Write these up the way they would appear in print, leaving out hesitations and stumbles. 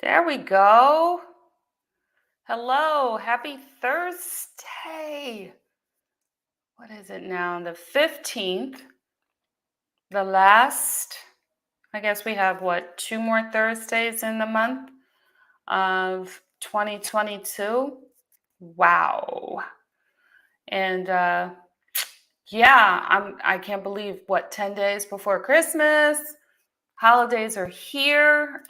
There we go. Hello, happy Thursday. What is it now? The 15th, the last, I guess we have what, two more Thursdays in the month of 2022. Wow. And yeah, I can't believe what, 10 days before Christmas. Holidays are here.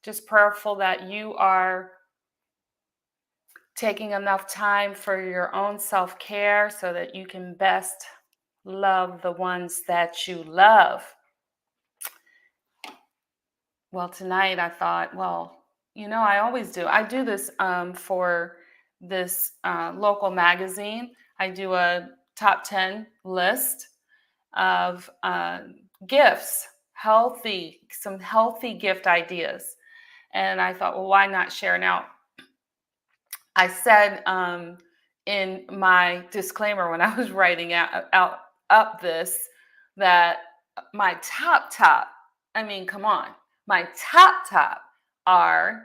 Just prayerful that you are taking enough time for your own self care so that you can best love the ones that you love. Well, tonight I thought, I always do. I do this for this local magazine. I do a top 10 list of gifts, some healthy gift ideas. And I thought, well, why not share? Now, I said in my disclaimer when I was writing out up this that my top, I mean, come on, my top are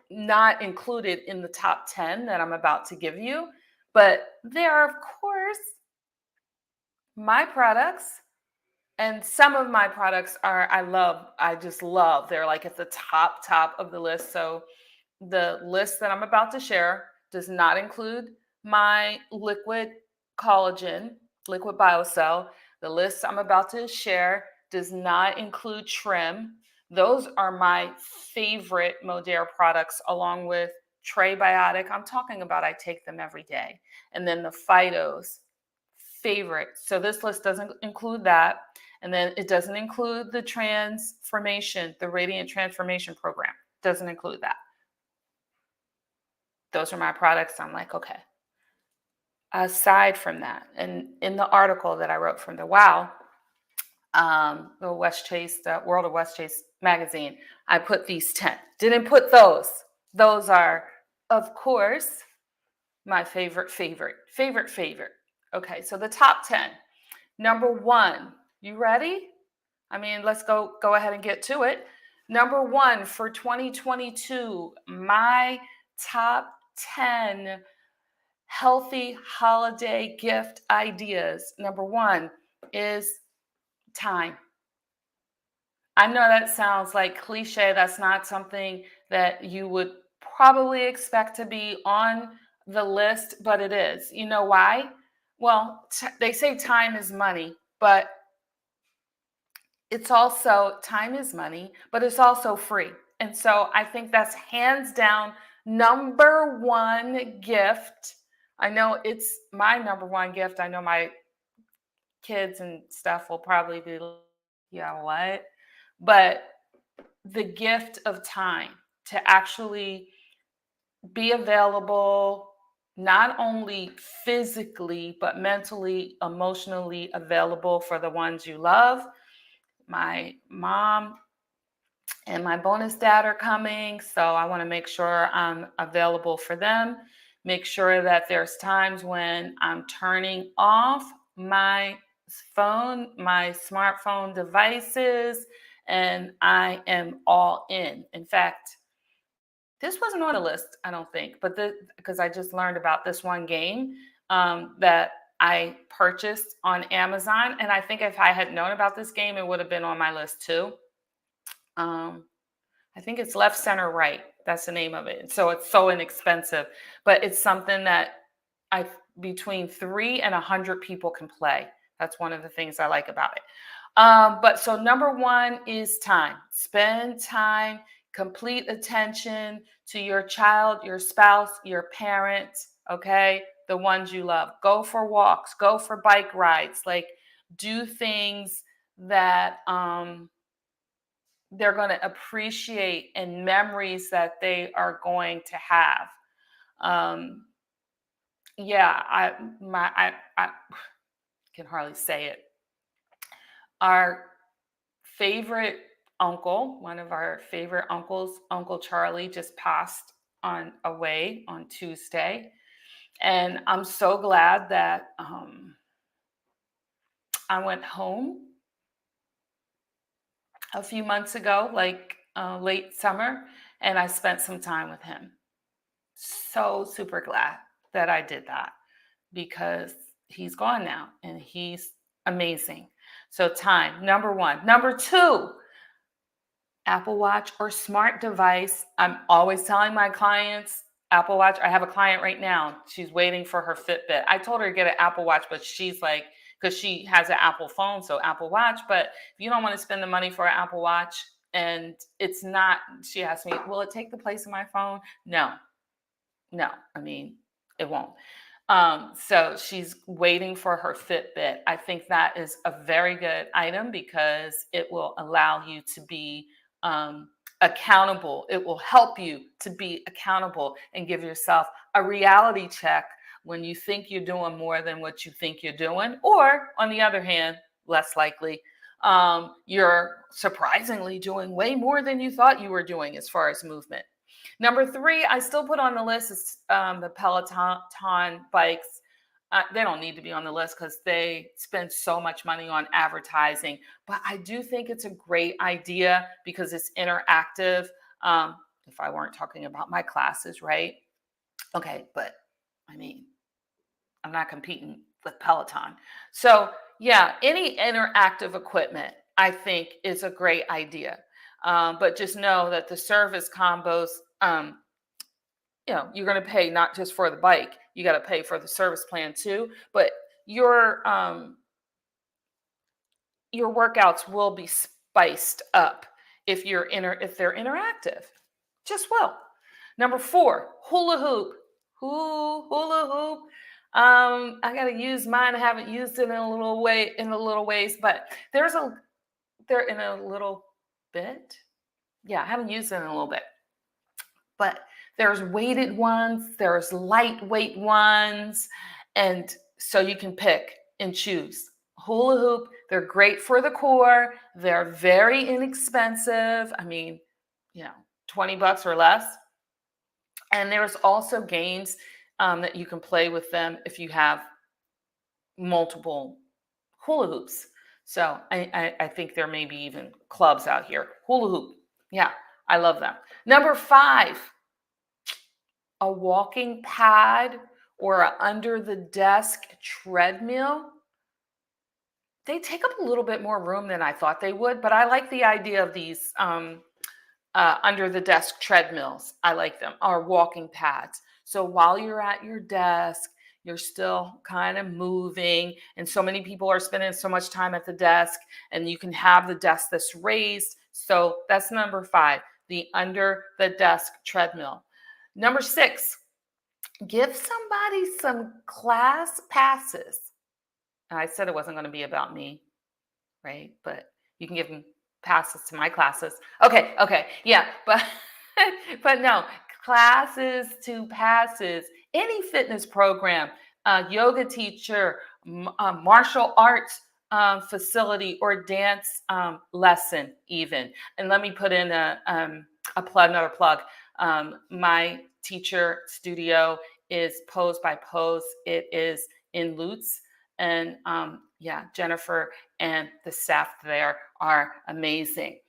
not included in the top 10 that I'm about to give you, but they are, of course, my products. And some of my products I just love. They're like at the top of the list. So the list that I'm about to share does not include my liquid collagen, liquid biocell. The list I'm about to share does not include trim. Those are my favorite Modere products, along with Trebiotic. I'm talking about I take them every day. And then the Phytos, favorite. So this list doesn't include that. And then it doesn't include the transformation, the Radiant Transformation Program. Doesn't include that. Those are my products. I'm like, okay. Aside from that, and in the article that I wrote from the the World of West Chase magazine, I put these 10. Didn't put those. Those are, of course, my favorite. Okay, so the top 10. Number 1, you ready? I mean, let's go ahead and get to it. Number 1 for 2022, my top 10 healthy holiday gift ideas. Number 1 is time. I know that sounds like cliche. That's not something that you would probably expect to be on the list, but it is. You know why? Well, they say time is money, but time is money, but it's also free. And so I think that's hands down number one gift. I know it's my number one gift. I know my kids and stuff will probably be like, yeah, what? But the gift of time to actually be available, not only physically, but mentally, emotionally available for the ones you love. My mom and my bonus dad are coming, so I want to make sure I'm available for them. Make sure that there's times when I'm turning off my my smartphone devices, and I am all in. In fact, this wasn't on the list, I don't think, but because I just learned about this one game that I purchased on Amazon, and I think if I had known about this game, it would have been on my list too. Um, I think it's Left, Center, Right. That's the name of it. So it's so inexpensive, but it's something that I between 3 and 100 people can play. That's one of the things I like about it. But so number 1 is time. Spend time, complete attention to your child, your spouse, your parents, okay? The ones you love. Go for walks, go for bike rides, like do things that they're going to appreciate and memories that they are going to have. Um, yeah, I can hardly say it. Our favorite uncle, one of our favorite uncles, Uncle Charlie, just passed on away on Tuesday, and I'm so glad that I went home a few months ago, like late summer, and I spent some time with him. So super glad that I did that because he's gone now and he's amazing. So, time, number one. Number two, Apple Watch or smart device. I'm always telling my clients Apple Watch. I have a client right now. She's waiting for her Fitbit. I told her to get an Apple Watch, but she's like, because she has an Apple phone, so Apple Watch. But if you don't want to spend the money for an Apple Watch and it's not, she asked me, will it take the place of my phone? No, no. I mean, it won't. So she's waiting for her Fitbit. I think that is a very good item because it will allow you to be accountable. It will help you to be accountable and give yourself a reality check when you think you're doing more than what you think you're doing. Or, on the other hand, less likely, you're surprisingly doing way more than you thought you were doing as far as movement. Number three, I still put on the list is the Peloton bikes. They don't need to be on the list because they spend so much money on advertising. But I do think it's a great idea because it's interactive. If I weren't talking about my classes, right? Okay, but I mean, I'm not competing with Peloton. So, yeah, any interactive equipment, I think, is a great idea. But just know that the service combos, you're going to pay not just for the bike, you got to pay for the service plan too. But your workouts will be spiced up if they're interactive. Just will. Number four, hula hoop. Hula hoop. I gotta use mine. I haven't used it in a little ways, but they're in a little bit. Yeah, I haven't used it in a little bit. But there's weighted ones, there's lightweight ones, and so you can pick and choose. Hula hoop, they're great for the core. They're very inexpensive. I mean, 20 bucks or less. And there's also games that you can play with them if you have multiple hula hoops. So I think there may be even clubs out here. Hula hoop. Yeah, I love them. Number five, a walking pad or a under the desk treadmill. They take up a little bit more room than I thought they would, but I like the idea of these under the desk treadmills. I like them, or walking pads. So while you're at your desk, you're still kind of moving. And so many people are spending so much time at the desk, and you can have the desk that's raised. So that's number five, the under the desk treadmill. Number six, give somebody some class passes. And I said it wasn't going to be about me, right? But you can give them passes to my classes. Okay, yeah, but but no, classes to passes. Any fitness program, yoga teacher, martial arts facility, or dance lesson, even. And let me put in another plug. My teacher studio is Pose by Pose. It is in Lutz. And Jennifer and the staff there are amazing.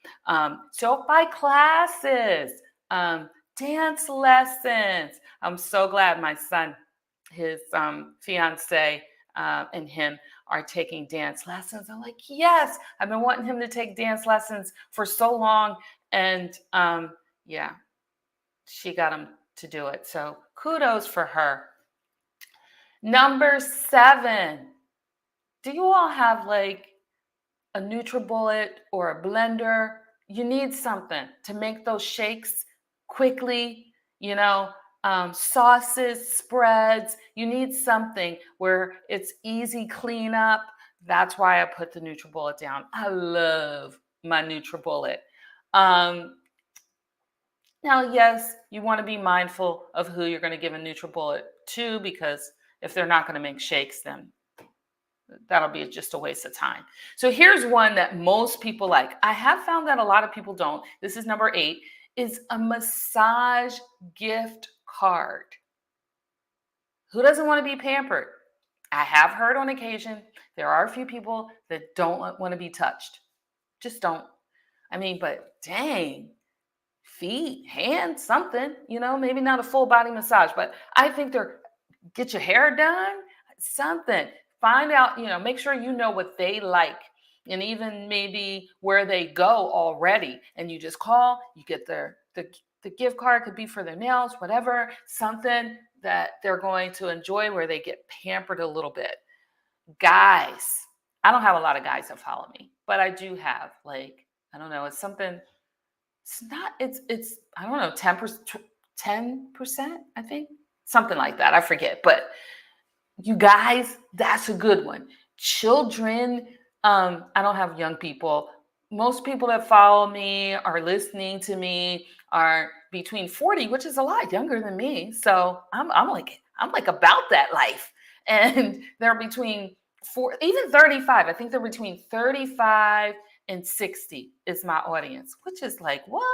So buy classes, dance lessons. I'm so glad my son, his fiance, and him are taking dance lessons. I'm like, yes, I've been wanting him to take dance lessons for so long. And she got him to do it. So kudos for her. Number seven. Do you all have like a NutriBullet or a blender? You need something to make those shakes quickly, sauces, spreads. You need something where it's easy cleanup. That's why I put the NutriBullet down. I love my NutriBullet. Now, yes, you want to be mindful of who you're going to give a NutriBullet to, because if they're not going to make shakes, then that'll be just a waste of time. So here's one that most people like. I have found that a lot of people don't. This is number 8, is a massage gift card. Who doesn't want to be pampered? I have heard on occasion there are a few people that don't want to be touched. Just don't. I mean, but dang, feet, hands, something, maybe not a full body massage, but I think they're get your hair done, something. Find out, make sure you know what they like and even maybe where they go already. And you just call, you get the gift card could be for their nails, whatever, something that they're going to enjoy where they get pampered a little bit. Guys, I don't have a lot of guys that follow me, but I do have like, I don't know, it's something, it's not, it's, I don't know, 10%, I think, something like that. I forget, but you guys, that's a good one. Children, I don't have young people. Most people that follow me are listening to me are between 40, which is a lot younger than me. So I'm like about that life. And they're between even 35. I think they're between 35 and 60 is my audience, which is like, what?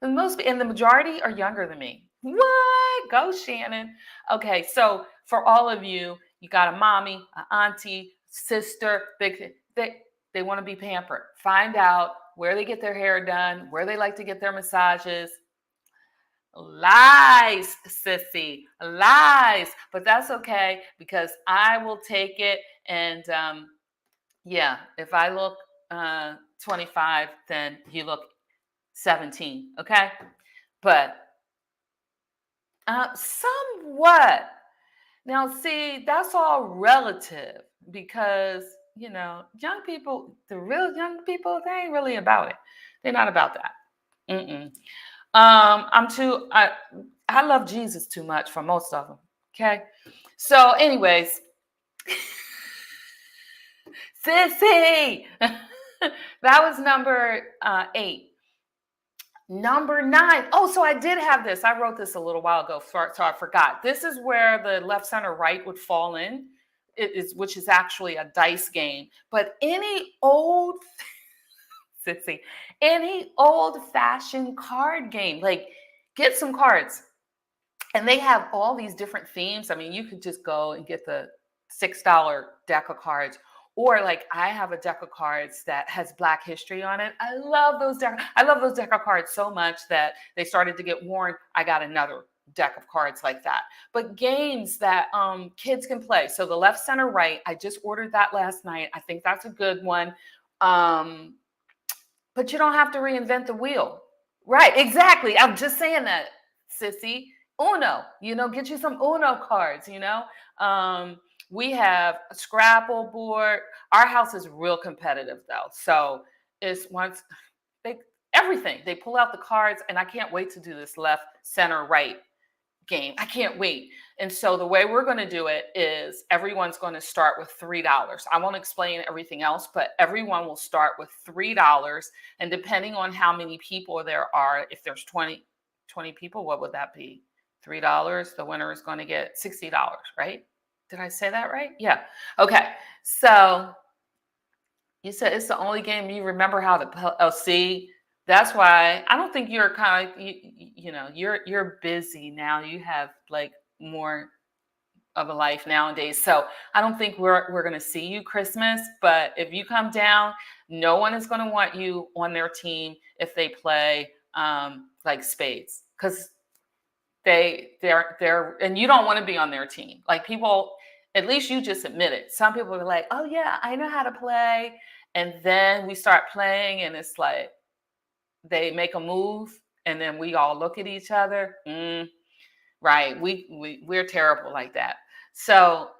And the majority are younger than me. What? Go, Shannon. Okay, so for all of you, you got a mommy, an auntie, sister, they want to be pampered. Find out where they get their hair done, where they like to get their massages. Lies, sissy, lies. But that's okay because I will take it. And yeah, if I look 25, then you look 17. Okay, but somewhat. Now, see, that's all relative because, young people, the real young people, they ain't really about it. They're not about that. Mm-mm. I love Jesus too much for most of them. Okay. So, anyways, sissy, that was number 8. Number 9. Oh, so I did have this. I wrote this a little while ago, so I forgot. This is where the left, center, right would fall in. Which is actually a dice game. But any old-fashioned card game, like get some cards, and they have all these different themes. I mean, you could just go and get the $6 deck of cards. Or like I have a deck of cards that has Black history on it. I love those deck of cards so much that they started to get worn. I got another deck of cards like that. But games that kids can play. So the left, center, right. I just ordered that last night. I think that's a good one. But you don't have to reinvent the wheel. Right, exactly. I'm just saying that, sissy. Uno, get you some Uno cards, we have a Scrabble board. Our house is real competitive though. So it's once everything. They pull out the cards and I can't wait to do this left, center, right game. I can't wait. And so the way we're going to do it is everyone's going to start with $3. I won't explain everything else, but everyone will start with $3. And depending on how many people there are, if there's 20 people, what would that be? $3. The winner is going to get $60, right? Did I say that right? Yeah. Okay. So you said it's the only game you remember how to play. Oh, see, that's why I don't think you're kind of you're busy now. You have like more of a life nowadays. So I don't think we're going to see you Christmas, but if you come down, no one is going to want you on their team if they play like spades, because they're and you don't want to be on their team. Like people, at least you just admit it. Some people are like, oh yeah, I know how to play. And then we start playing and it's like they make a move and then we all look at each other. Right. We're terrible like that. So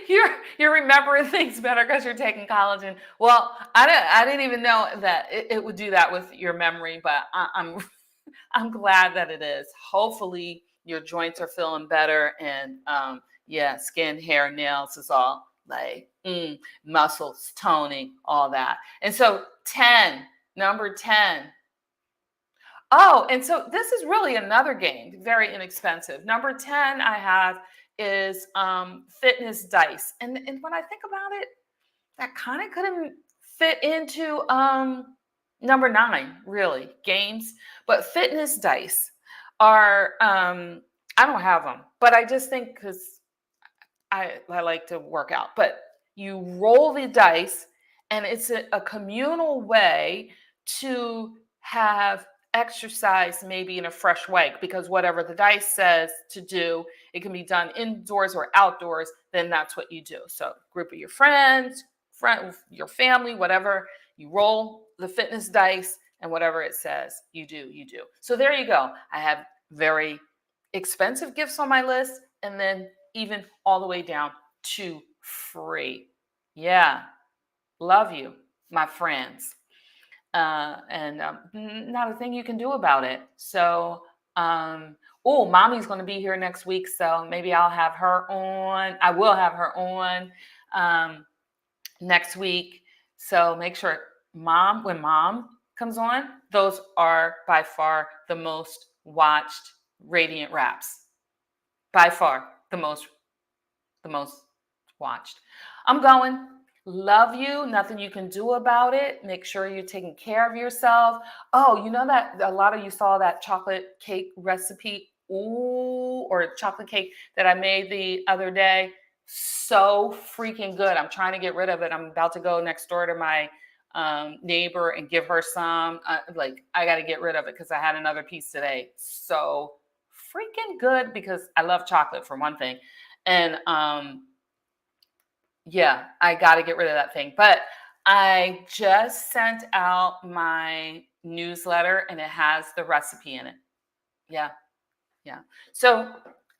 you're remembering things better because you're taking collagen. Well, I didn't even know that it would do that with your memory, but I'm glad that it is. Hopefully your joints are feeling better, and yeah, skin, hair, nails is all like muscles, toning, all that. And so number 10. Oh, and so this is really another game, very inexpensive. Number 10 I have is fitness dice. And when I think about it, that kind of couldn't fit into number 9, really, games. But fitness dice are, I don't have them, but I just think because I like to work out. But you roll the dice And it's a communal way to have exercise maybe in a fresh way, because whatever the dice says to do, it can be done indoors or outdoors, then that's what you do. So group of your friends, your family, whatever, you roll the fitness dice, and whatever it says, you do. So there you go. I have very expensive gifts on my list, and then even all the way down to free. Yeah. Love you, my friends. And not a thing you can do about it. So, oh, mommy's going to be here next week. So maybe I'll have her on. I will have her on next week. So make sure when mom comes on, those are by far the most watched Radiant Wraps. By far the most watched. I'm going. Love you. Nothing you can do about it. Make sure you're taking care of yourself. Oh, you know that a lot of you saw that chocolate cake recipe, ooh, or chocolate cake that I made the other day. So freaking good. I'm trying to get rid of it. I'm about to go next door to my neighbor and give her some. I got to get rid of it because I had another piece today. So freaking good, because I love chocolate for one thing. And yeah, I got to get rid of that thing. But I just sent out my newsletter and it has the recipe in it. Yeah. Yeah. So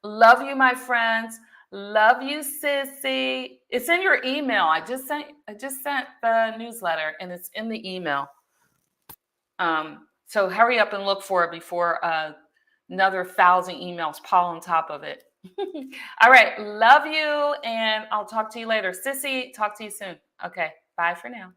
love you, my friends. Love you, sissy. It's in your email. I just sent the newsletter and it's in the email. So hurry up and look for it before another 1,000 emails pile on top of it. All right. Love you. And I'll talk to you later. Sissy, talk to you soon. Okay. Bye for now.